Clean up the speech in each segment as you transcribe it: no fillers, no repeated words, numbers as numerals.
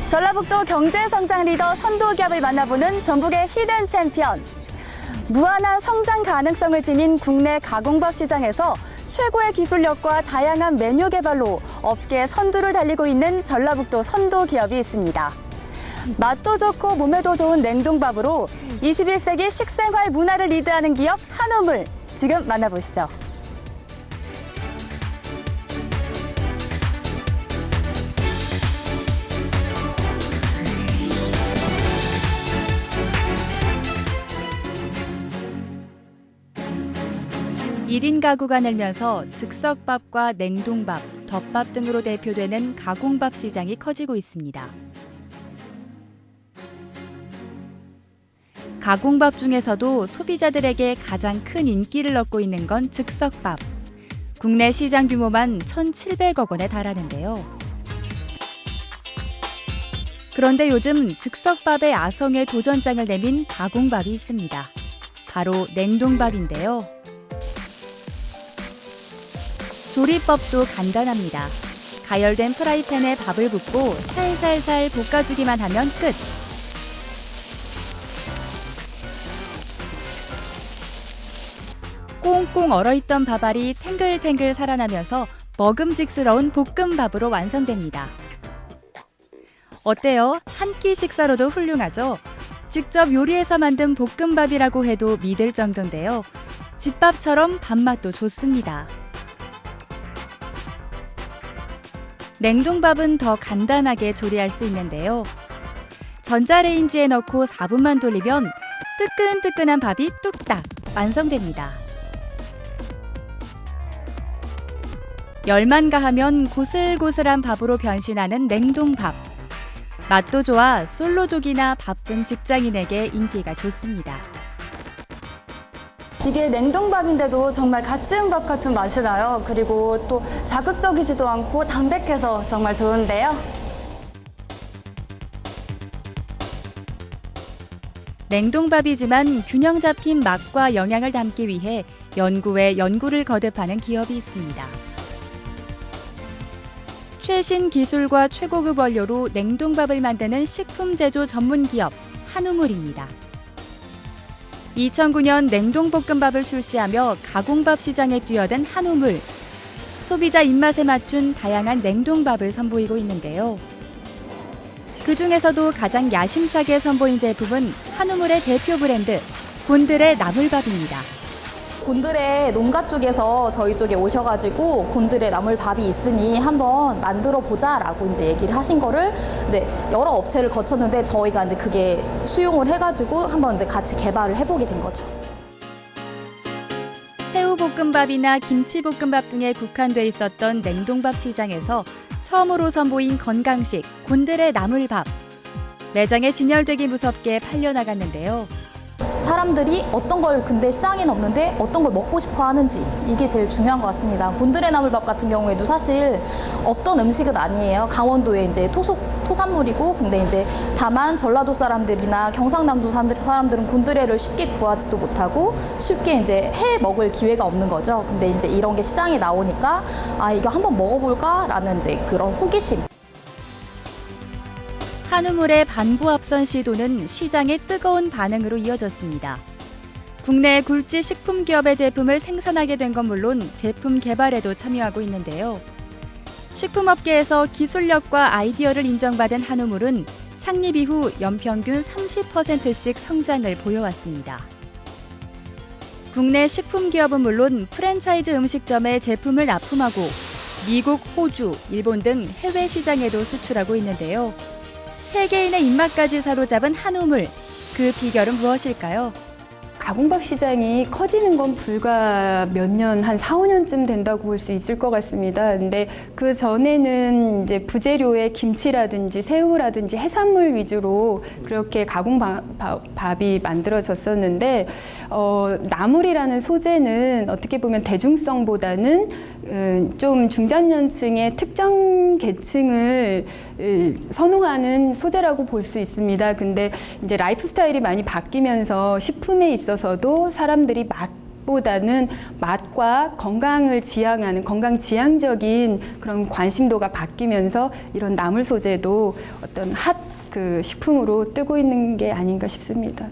전라북도 경제성장 리더 선도기업을 만나보는 전북의 히든 챔피언. 무한한 성장 가능성을 지닌 국내 가공밥 시장에서 최고의 기술력과 다양한 메뉴 개발로 업계 선두를 달리고 있는 전라북도 선도기업이 있습니다. 맛도 좋고 몸에도 좋은 냉동밥으로 21세기 식생활 문화를 리드하는 기업 한우물. 지금 만나보시죠. 1인 가구가 늘면서 즉석밥과 냉동밥, 덮밥 등으로 대표되는 가공밥 시장이 커지고 있습니다. 가공밥 중에서도 소비자들에게 가장 큰 인기를 얻고 있는 건 즉석밥. 국내 시장 규모만 1,700억 원에 달하는데요. 그런데 요즘 즉석밥의 아성에 도전장을 내민 가공밥이 있습니다. 바로 냉동밥인데요. 조리법도 간단합니다. 가열된 프라이팬에 밥을 붓고 살살살 볶아주기만 하면 끝. 꽁꽁 얼어있던 밥알이 탱글탱글 살아나면서 먹음직스러운 볶음밥으로 완성됩니다. 어때요? 한 끼 식사로도 훌륭하죠? 직접 요리해서 만든 볶음밥이라고 해도 믿을 정도인데요. 집밥처럼 밥맛도 좋습니다. 냉동밥은 더 간단하게 조리할 수 있는데요. 전자레인지에 넣고 4분만 돌리면 뜨끈뜨끈한 밥이 뚝딱 완성됩니다. 열만 가하면 고슬고슬한 밥으로 변신하는 냉동밥. 맛도 좋아 솔로족이나 바쁜 직장인에게 인기가 좋습니다. 이게 냉동밥인데도 정말 갓 지은 밥 같은 맛이 나요. 그리고 또 자극적이지도 않고 담백해서 정말 좋은데요. 냉동밥이지만 균형 잡힌 맛과 영양을 담기 위해 연구에 연구를 거듭하는 기업이 있습니다. 최신 기술과 최고급 원료로 냉동밥을 만드는 식품 제조 전문 기업 한우물입니다. 2009년 냉동볶음밥을 출시하며 가공밥 시장에 뛰어든 한우물. 소비자 입맛에 맞춘 다양한 냉동밥을 선보이고 있는데요. 그중에서도 가장 야심차게 선보인 제품은 한우물의 대표 브랜드 곤드레 나물밥입니다. 곤드레 농가 쪽에서 저희 쪽에 오셔가지고 곤드레 나물밥이 있으니 한번 만들어 보자라고 이제 얘기를 하신 거를 이제 여러 업체를 거쳤는데 저희가 이제 그게 수용을 해가지고 한번 이제 같이 개발을 해보게 된 거죠. 새우볶음밥이나 김치볶음밥 등에 국한돼 있었던 냉동밥 시장에서 처음으로 선보인 건강식 곤드레 나물밥. 매장에 진열되기 무섭게 팔려나갔는데요. 사람들이 어떤 걸 근데 시장에는 없는데 어떤 걸 먹고 싶어 하는지 이게 제일 중요한 것 같습니다. 곤드레 나물밥 같은 경우에도 사실 없던 음식은 아니에요. 강원도의 이제 토산물이고 근데 이제 다만 전라도 사람들이나 경상남도 사람들은 곤드레를 쉽게 구하지도 못하고 쉽게 이제 해 먹을 기회가 없는 거죠. 근데 이제 이런 게 시장에 나오니까 아 이거 한번 먹어볼까라는 이제 그런 호기심. 한우물의 반부 앞선 시도는 시장의 뜨거운 반응으로 이어졌습니다. 국내 굴지 식품 기업의 제품을 생산하게 된 건 물론 제품 개발에도 참여하고 있는데요. 식품업계에서 기술력과 아이디어를 인정받은 한우물은 창립 이후 연평균 30%씩 성장을 보여왔습니다. 국내 식품 기업은 물론 프랜차이즈 음식점에 제품을 납품하고 미국, 호주, 일본 등 해외 시장에도 수출하고 있는데요. 세계인의 입맛까지 사로잡은 한우물, 그 비결은 무엇일까요? 가공밥 시장이 커지는 건 불과 몇 년, 한 4, 5년쯤 된다고 볼 수 있을 것 같습니다. 근데 그 전에는 이제 부재료의 김치라든지 새우라든지 해산물 위주로 그렇게 가공밥이 만들어졌었는데, 나물이라는 소재는 어떻게 보면 대중성보다는 좀 중장년층의 특정 계층을 선호하는 소재라고 볼 수 있습니다. 근데 이제 라이프 스타일이 많이 바뀌면서 식품에 있어서도 사람들이 맛보다는 맛과 건강을 지향하는 건강 지향적인 그런 관심도가 바뀌면서 이런 나물 소재도 어떤 핫 그 식품으로 뜨고 있는 게 아닌가 싶습니다.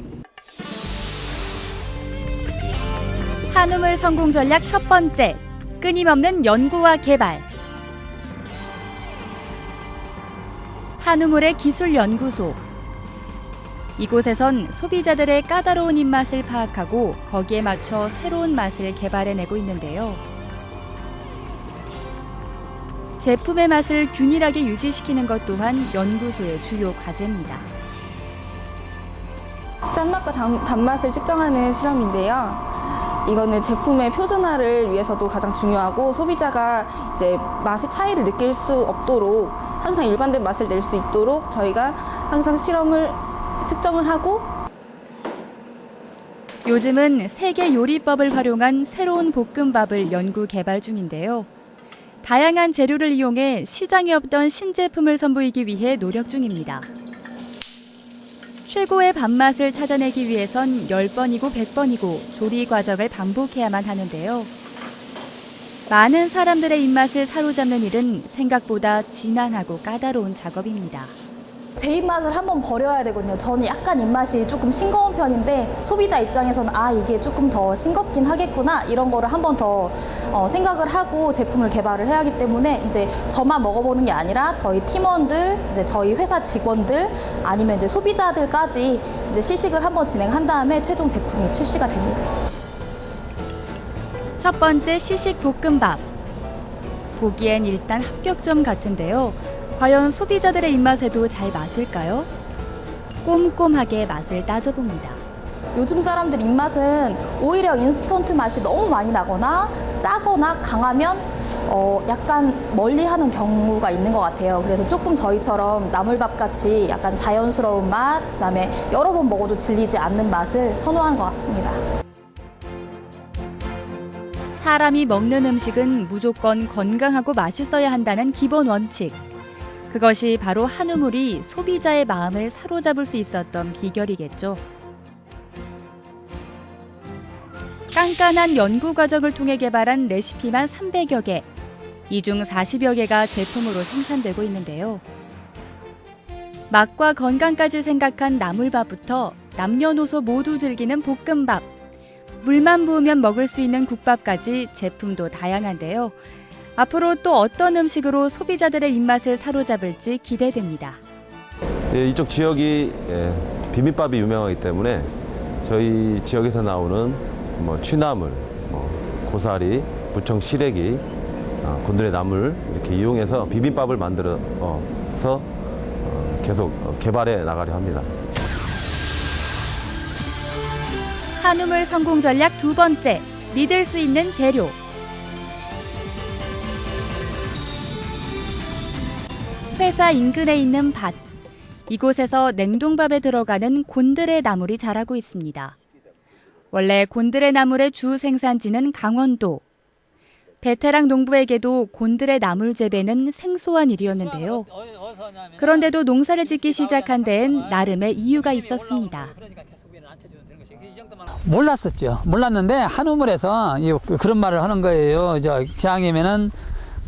한우물 성공 전략 첫 번째, 끊임없는 연구와 개발. 한우물의 기술연구소. 이곳에선 소비자들의 까다로운 입맛을 파악하고 거기에 맞춰 새로운 맛을 개발해내고 있는데요. 제품의 맛을 균일하게 유지시키는 것 또한 연구소의 주요 과제입니다. 짠맛과 단맛을 측정하는 실험인데요. 이거는 제품의 표준화를 위해서도 가장 중요하고 소비자가 이제 맛의 차이를 느낄 수 없도록 항상 일관된 맛을 낼 수 있도록 저희가 항상 실험을 측정을 하고 요즘은 세계 요리법을 활용한 새로운 볶음밥을 연구 개발 중인데요. 다양한 재료를 이용해 시장에 없던 신제품을 선보이기 위해 노력 중입니다. 최고의 밥맛을 찾아내기 위해선 10번이고 100번이고 조리 과정을 반복해야만 하는데요. 많은 사람들의 입맛을 사로잡는 일은 생각보다 지난하고 까다로운 작업입니다. 제 입맛을 한번 버려야 되거든요. 저는 약간 입맛이 조금 싱거운 편인데 소비자 입장에서는 이게 조금 더 싱겁긴 하겠구나 이런 거를 한번 더 생각을 하고 제품을 개발을 해야 하기 때문에 이제 저만 먹어보는 게 아니라 저희 팀원들, 이제 저희 회사 직원들 아니면 이제 소비자들까지 이제 시식을 한번 진행한 다음에 최종 제품이 출시가 됩니다. 첫 번째 시식 볶음밥. 보기엔 일단 합격점 같은데요. 과연 소비자들의 입맛에도 잘 맞을까요? 꼼꼼하게 맛을 따져봅니다. 요즘 사람들 입맛은 오히려 인스턴트 맛이 너무 많이 나거나 짜거나 강하면 약간 멀리하는 경우가 있는 것 같아요. 그래서 조금 저희처럼 나물밥 같이 약간 자연스러운 맛, 그다음에 여러 번 먹어도 질리지 않는 맛을 선호하는 것 같습니다. 사람이 먹는 음식은 무조건 건강하고 맛있어야 한다는 기본 원칙. 그것이 바로 한우물이 소비자의 마음을 사로잡을 수 있었던 비결이겠죠. 깐깐한 연구 과정을 통해 개발한 레시피만 300여 개, 이 중 40여 개가 제품으로 생산되고 있는데요. 맛과 건강까지 생각한 나물밥부터 남녀노소 모두 즐기는 볶음밥, 물만 부으면 먹을 수 있는 국밥까지 제품도 다양한데요. 앞으로 또 어떤 음식으로 소비자들의 입맛을 사로잡을지 기대됩니다. 이쪽 지역이 비빔밥이 유명하기 때문에 저희 지역에서 나오는 취나물, 고사리, 부청 시래기, 곤드레 나물 이렇게 이용해서 비빔밥을 만들어서 계속 개발해 나가려 합니다. 한우물 성공 전략 두 번째, 믿을 수 있는 재료. 회사 인근에 있는 밭. 이곳에서 냉동밥에 들어가는 곤드레 나물이 자라고 있습니다. 원래 곤드레 나물의 주 생산지는 강원도. 베테랑 농부에게도 곤드레 나물 재배는 생소한 일이었는데요. 그런데도 농사를 짓기 시작한 데엔 나름의 이유가 있었습니다. 몰랐었죠. 몰랐는데 한우물에서 그런 말을 하는 거예요. 기왕이면은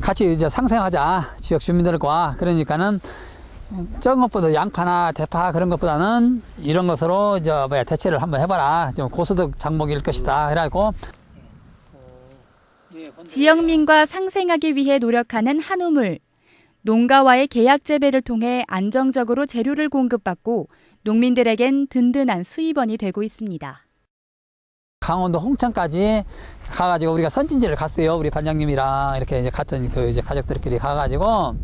같이 이제 상생하자, 지역 주민들과. 그러니까는 적은 것보다 양파나 대파 그런 것보다는 이런 것으로 대체를 한번 해봐라. 좀 고소득 작목일 것이다. 해라고. 지역민과 상생하기 위해 노력하는 한우물. 농가와의 계약 재배를 통해 안정적으로 재료를 공급받고 농민들에겐 든든한 수입원이 되고 있습니다. 강원도 홍천까지 가가지고 우리가 선진지를 갔어요. 우리 반장님이랑 이렇게 이제 갔던 가족들끼리 가가지고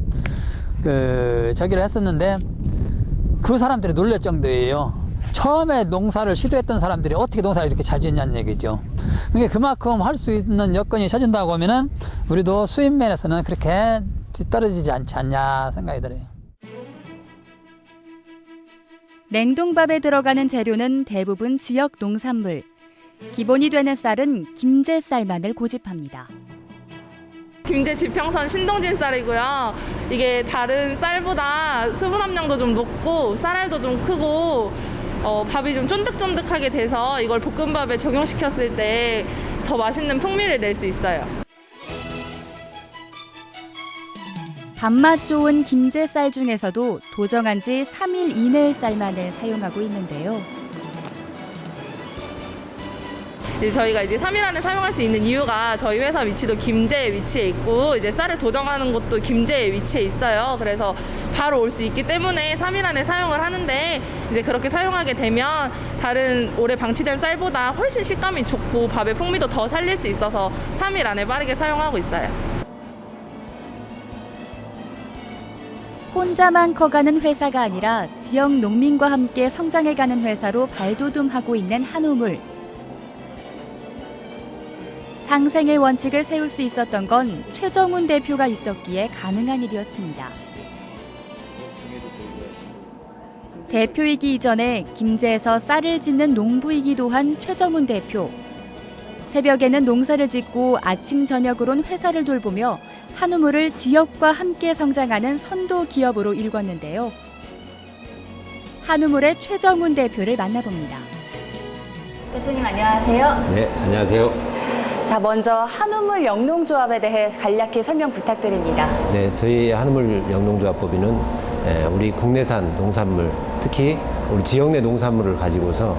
저기를 했었는데 그 사람들이 놀랄 정도예요. 처음에 농사를 시도했던 사람들이 어떻게 농사를 이렇게 잘 짓냐는 얘기죠. 그러니까 그만큼 할 수 있는 여건이 쳐진다고 하면은 우리도 수입 면에서는 그렇게 뒤떨어지지 않지 않냐 생각이 들어요. 냉동밥에 들어가는 재료는 대부분 지역 농산물. 기본이 되는 쌀은 김제 쌀만을 고집합니다. 김제 지평선 신동진 쌀이고요. 이게 다른 쌀보다 수분 함량도 좀 높고 쌀알도 좀 크고 밥이 좀 쫀득쫀득하게 돼서 이걸 볶음밥에 적용시켰을 때 더 맛있는 풍미를 낼 수 있어요. 밥맛 좋은 김제쌀 중에서도 도정한 지 3일 이내의 쌀만을 사용하고 있는데요. 이제 저희가 이제 3일 안에 사용할 수 있는 이유가 저희 회사 위치도 김제에 위치해 있고 이제 쌀을 도정하는 곳도 김제에 위치해 있어요. 그래서 바로 올 수 있기 때문에 3일 안에 사용을 하는데 이제 그렇게 사용하게 되면 다른 오래 방치된 쌀보다 훨씬 식감이 좋고 밥의 풍미도 더 살릴 수 있어서 3일 안에 빠르게 사용하고 있어요. 혼자만 커가는 회사가 아니라 지역 농민과 함께 성장해가는 회사로 발돋움하고 있는 한우물. 상생의 원칙을 세울 수 있었던 건 최정훈 대표가 있었기에 가능한 일이었습니다. 대표이기 이전에 김제에서 쌀을 짓는 농부이기도 한 최정훈 대표. 새벽에는 농사를 짓고 아침 저녁으론 회사를 돌보며 한우물을 지역과 함께 성장하는 선도 기업으로 일궜는데요. 한우물의 최정훈 대표를 만나봅니다. 대표님 안녕하세요. 네, 안녕하세요. 자, 먼저 한우물 영농조합에 대해 간략히 설명 부탁드립니다. 네, 저희 한우물 영농조합법인은 우리 국내산 농산물, 특히 우리 지역 내 농산물을 가지고서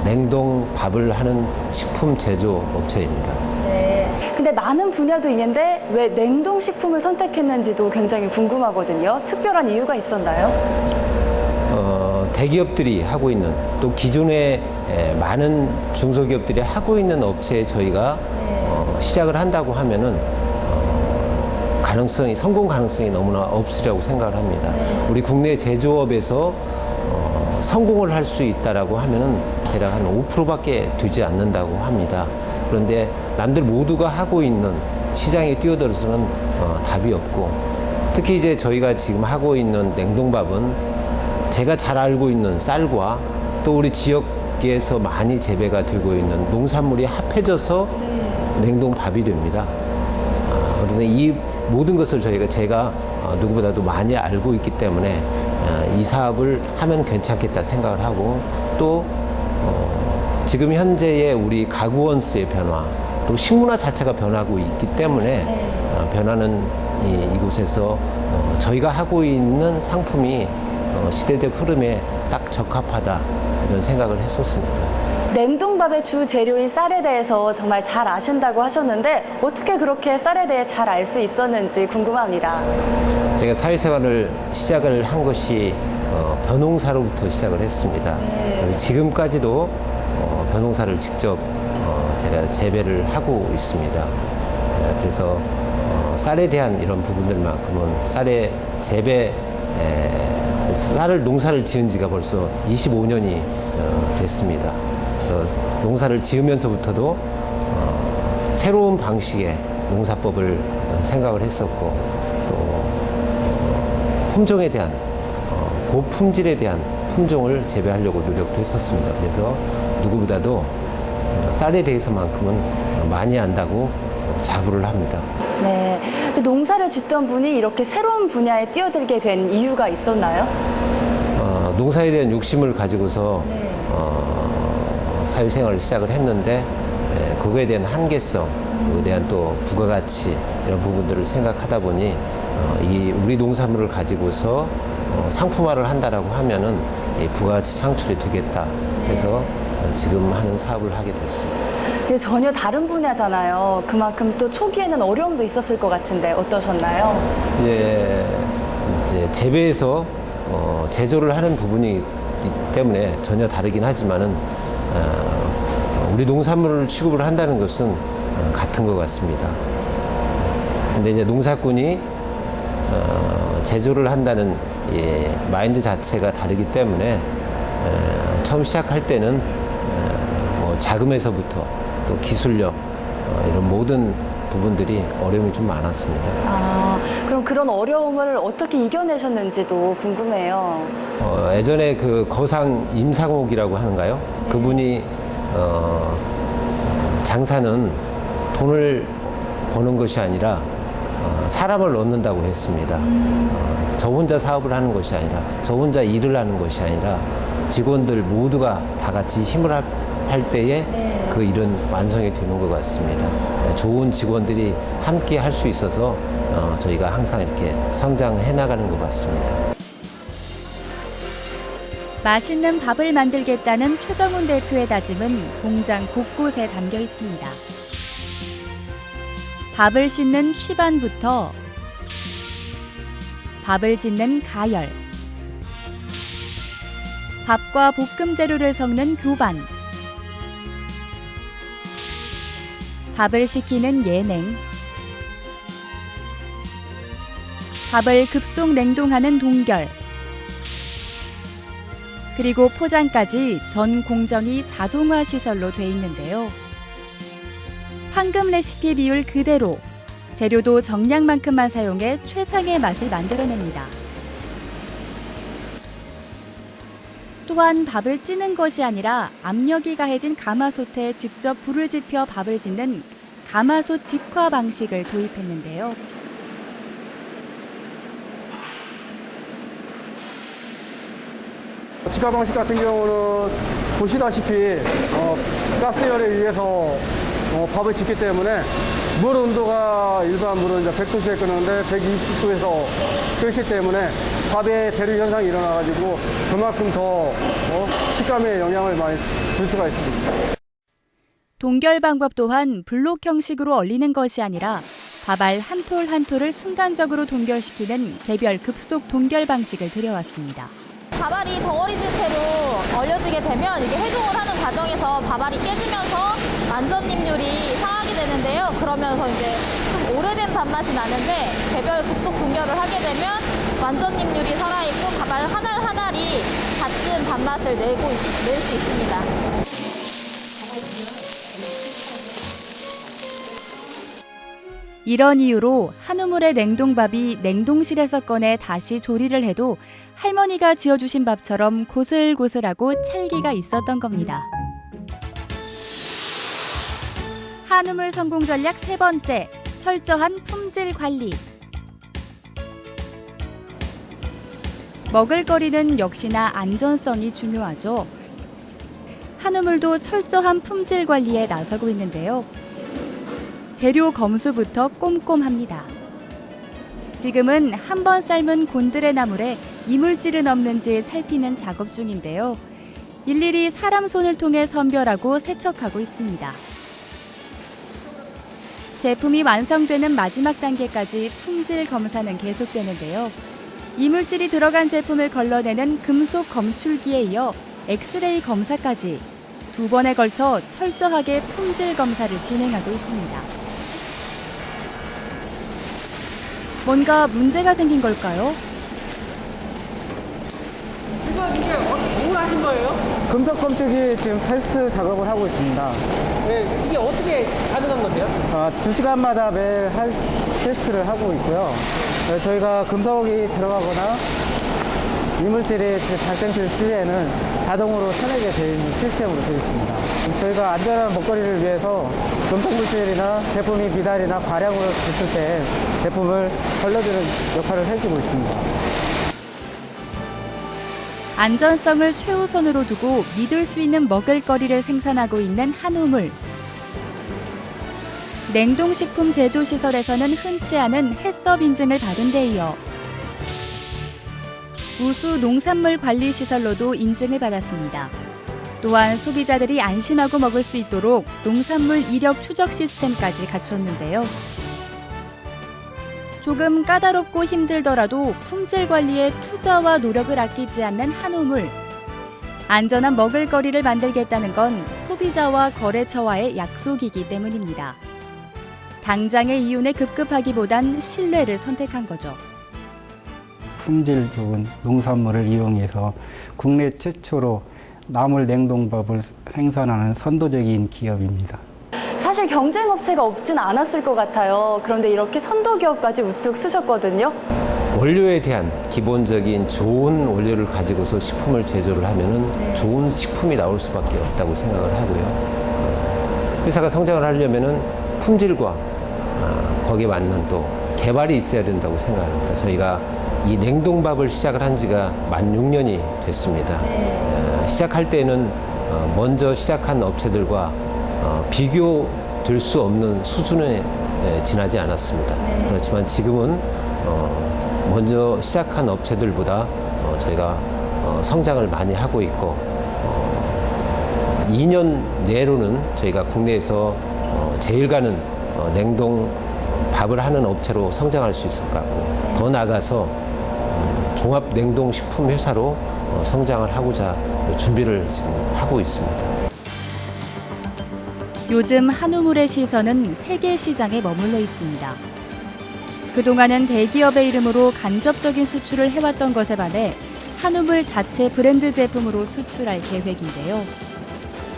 냉동 밥을 하는 식품 제조 업체입니다. 네. 근데 많은 분야도 있는데 왜 냉동식품을 선택했는지도 굉장히 궁금하거든요. 특별한 이유가 있었나요? 대기업들이 하고 있는 또 기존에 많은 중소기업들이 하고 있는 업체에 저희가 시작을 한다고 하면은 성공 가능성이 너무나 없으리라고 생각을 합니다. 우리 국내 제조업에서 성공을 할 수 있다라고 하면은 대략 한 5%밖에 되지 않는다고 합니다. 그런데 남들 모두가 하고 있는 시장에 뛰어들어서는 답이 없고, 특히 이제 저희가 지금 하고 있는 냉동밥은 제가 잘 알고 있는 쌀과 또 우리 지역에서 많이 재배가 되고 있는 농산물이 합해져서 냉동밥이 됩니다. 그런데 이 모든 것을 제가 누구보다도 많이 알고 있기 때문에 이 사업을 하면 괜찮겠다 생각을 하고, 또 지금 현재의 우리 가구원 수의 변화, 또 식문화 자체가 변하고 있기 때문에 변하는 이곳에서 저희가 하고 있는 상품이 시대적 흐름에 딱 적합하다, 이런 생각을 했었습니다. 냉동밥의 주 재료인 쌀에 대해서 정말 잘 아신다고 하셨는데 어떻게 그렇게 쌀에 대해 잘 알 수 있었는지 궁금합니다. 제가 사회생활을 시작을 한 것이 벼농사로부터 시작을 했습니다. 지금까지도 벼농사를 직접 제가 재배를 하고 있습니다. 그래서 쌀에 대한 이런 부분들만큼은 쌀의 재배, 농사를 지은 지가 벌써 25년이 됐습니다. 그래서 농사를 지으면서부터도 새로운 방식의 농사법을 생각을 했었고, 또 품종에 대한 고품질에 대한 품종을 재배하려고 노력도 했었습니다. 그래서 누구보다도 쌀에 대해서만큼은 많이 안다고 자부를 합니다. 네. 근데 농사를 짓던 분이 이렇게 새로운 분야에 뛰어들게 된 이유가 있었나요? 농사에 대한 욕심을 가지고서 사회생활을 시작을 했는데, 그거에 대한 한계성, 그거에 대한 또 부가가치, 이런 부분들을 생각하다 보니 우리 농산물을 가지고서 상품화를 한다라고 하면은 이 부가가치 창출이 되겠다 해서 지금 하는 사업을 하게 됐습니다. 근데 전혀 다른 분야잖아요. 그만큼 또 초기에는 어려움도 있었을 것 같은데 어떠셨나요? 이제 재배에서 제조를 하는 부분이기 때문에 전혀 다르긴 하지만은 우리 농산물을 취급을 한다는 것은 같은 것 같습니다. 근데 이제 농사꾼이 제조를 한다는 마인드 자체가 다르기 때문에 처음 시작할 때는 자금에서부터 또 기술력, 이런 모든 부분들이 어려움이 좀 많았습니다. 그럼 그런 어려움을 어떻게 이겨내셨는지도 궁금해요. 예전에 그 거상 임상옥이라고 하는가요? 그분이 장사는 돈을 버는 것이 아니라 사람을 얻는다고 했습니다. 저 혼자 사업을 하는 것이 아니라, 저 혼자 일을 하는 것이 아니라 직원들 모두가 다 같이 힘을 결합할 때에 그 일은 완성이 되는 것 같습니다. 좋은 직원들이 함께 할 수 있어서 저희가 항상 이렇게 성장해 나가는 것 같습니다. 맛있는 밥을 만들겠다는 최정훈 대표의 다짐은 공장 곳곳에 담겨 있습니다. 밥을 씻는 취반부터 밥을 짓는 가열, 밥과 볶음 재료를 섞는 교반, 밥을 식히는 예냉, 밥을 급속 냉동하는 동결, 그리고 포장까지 전 공정이 자동화 시설로 돼 있는데요. 황금 레시피 비율 그대로 재료도 정량만큼만 사용해 최상의 맛을 만들어냅니다. 또한 밥을 찌는 것이 아니라 압력이 가해진 가마솥에 직접 불을 지펴 밥을 짓는 가마솥 직화 방식을 도입했는데요. 직화 방식 같은 경우는 보시다시피 가스열에 의해서 밥을 짓기 때문에 물 온도가 일반 물은 이제 100도씨에 끓는데 120도에서 끓기 때문에 밥에 대류 현상이 일어나가지고 그만큼 더 식감에 영향을 많이 줄 수가 있습니다. 동결 방법 또한 블록 형식으로 얼리는 것이 아니라 밥알 한 톨 한 톨을 순간적으로 동결시키는 개별 급속 동결 방식을 들여왔습니다. 밥알이 덩어리진 채로 얼려지게 되면 이게 해동을 하는 과정에서 밥알이 깨지면서 완전님률이 상하게 되는데요. 그러면서 이제 좀 오래된 밥맛이 나는데 개별 급속 동결을 하게 되면 완전님률이 살아있고 밥알 하나 하나리 같은 밥맛을 낼 수 있습니다. 이런 이유로 한우물의 냉동밥이 냉동실에서 꺼내 다시 조리를 해도 할머니가 지어주신 밥처럼 고슬고슬하고 찰기가 있었던 겁니다. 한우물 성공 전략 세 번째, 철저한 품질 관리. 먹을거리는 역시나 안전성이 중요하죠. 한우물도 철저한 품질 관리에 나서고 있는데요. 재료 검수부터 꼼꼼합니다. 지금은 한 번 삶은 곤드레 나물에 이물질은 없는지 살피는 작업 중인데요. 일일이 사람 손을 통해 선별하고 세척하고 있습니다. 제품이 완성되는 마지막 단계까지 품질 검사는 계속되는데요. 이물질이 들어간 제품을 걸러내는 금속 검출기에 이어 엑스레이 검사까지 2번에 걸쳐 철저하게 품질 검사를 진행하고 있습니다. 뭔가 문제가 생긴 걸까요? 이게 뭘 하신 거예요? 금속 검출기 지금 테스트 작업을 하고 있습니다. 네, 이게 어떻게 가능한 건데요? 2시간마다 매일 테스트를 하고 있고요. 저희가 금속이 들어가거나 이물질이 발생될 시에는 자동으로 쳐내게 되어 있는 시스템으로 되어 있습니다. 저희가 안전한 먹거리를 위해서 금속 물질이나 제품이 미달이나 과량으로 됐을 때 제품을 걸러주는 역할을 해주고 있습니다. 안전성을 최우선으로 두고 믿을 수 있는 먹을거리를 생산하고 있는 한우물. 냉동식품 제조시설에서는 흔치 않은 해썹 인증을 받은 데 이어 우수 농산물 관리 시설로도 인증을 받았습니다. 또한 소비자들이 안심하고 먹을 수 있도록 농산물 이력 추적 시스템까지 갖췄는데요. 조금 까다롭고 힘들더라도 품질 관리에 투자와 노력을 아끼지 않는 한우물. 안전한 먹을거리를 만들겠다는 건 소비자와 거래처와의 약속이기 때문입니다. 당장의 이윤에 급급하기보단 신뢰를 선택한 거죠. 품질 좋은 농산물을 이용해서 국내 최초로 나물 냉동밥을 생산하는 선도적인 기업입니다. 사실 경쟁 업체가 없진 않았을 것 같아요. 그런데 이렇게 선도 기업까지 우뚝 서셨거든요. 원료에 대한 기본적인 좋은 원료를 가지고서 식품을 제조를 하면은 좋은 식품이 나올 수밖에 없다고 생각을 하고요. 회사가 성장을 하려면은 품질과 거기에 맞는 또 개발이 있어야 된다고 생각합니다. 저희가 이 냉동밥을 시작을 한 지가 만 6년이 됐습니다. 시작할 때는 먼저 시작한 업체들과 비교될 수 없는 수준에 지나지 않았습니다. 그렇지만 지금은 먼저 시작한 업체들보다 저희가 성장을 많이 하고 있고 2년 내로는 저희가 국내에서 제일 가는 냉동 밥을 하는 업체로 성장할 수 있을 것 같고 더 나아가서 종합 냉동식품 회사로 성장을 하고자 준비를 지금 하고 있습니다. 요즘 한우물의 시선은 세계 시장에 머물러 있습니다. 그동안은 대기업의 이름으로 간접적인 수출을 해왔던 것에 반해 한우물 자체 브랜드 제품으로 수출할 계획인데요.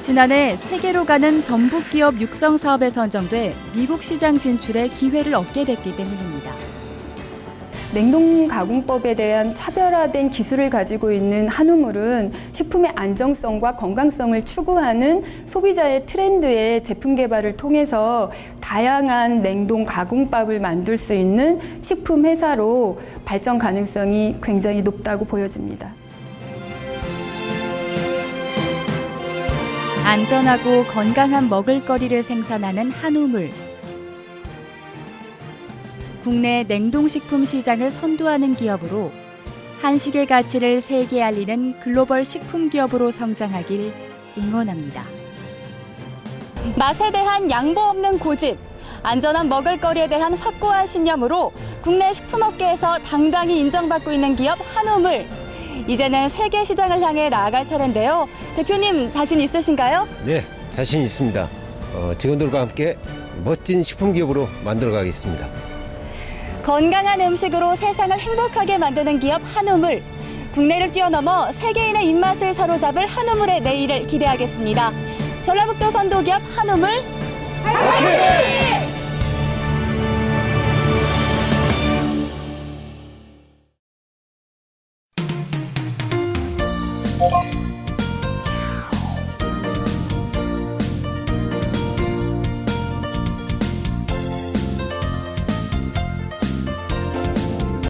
지난해 세계로 가는 전북 기업 육성 사업에 선정돼 미국 시장 진출의 기회를 얻게 됐기 때문입니다. 냉동 가공법에 대한 차별화된 기술을 가지고 있는 한우물은 식품의 안정성과 건강성을 추구하는 소비자의 트렌드의 제품 개발을 통해서 다양한 냉동 가공법을 만들 수 있는 식품 회사로 발전 가능성이 굉장히 높다고 보여집니다. 안전하고 건강한 먹을거리를 생산하는 한우물. 국내 냉동식품 시장을 선도하는 기업으로 한식의 가치를 세계에 알리는 글로벌 식품 기업으로 성장하길 응원합니다. 맛에 대한 양보 없는 고집, 안전한 먹을거리에 대한 확고한 신념으로 국내 식품업계에서 당당히 인정받고 있는 기업 한우물. 이제는 세계 시장을 향해 나아갈 차례인데요. 대표님 자신 있으신가요? 네, 자신 있습니다. 직원들과 함께 멋진 식품 기업으로 만들어 가겠습니다. 건강한 음식으로 세상을 행복하게 만드는 기업 한우물. 국내를 뛰어넘어 세계인의 입맛을 사로잡을 한우물의 내일을 기대하겠습니다. 전라북도 선도기업 한우물 화이팅!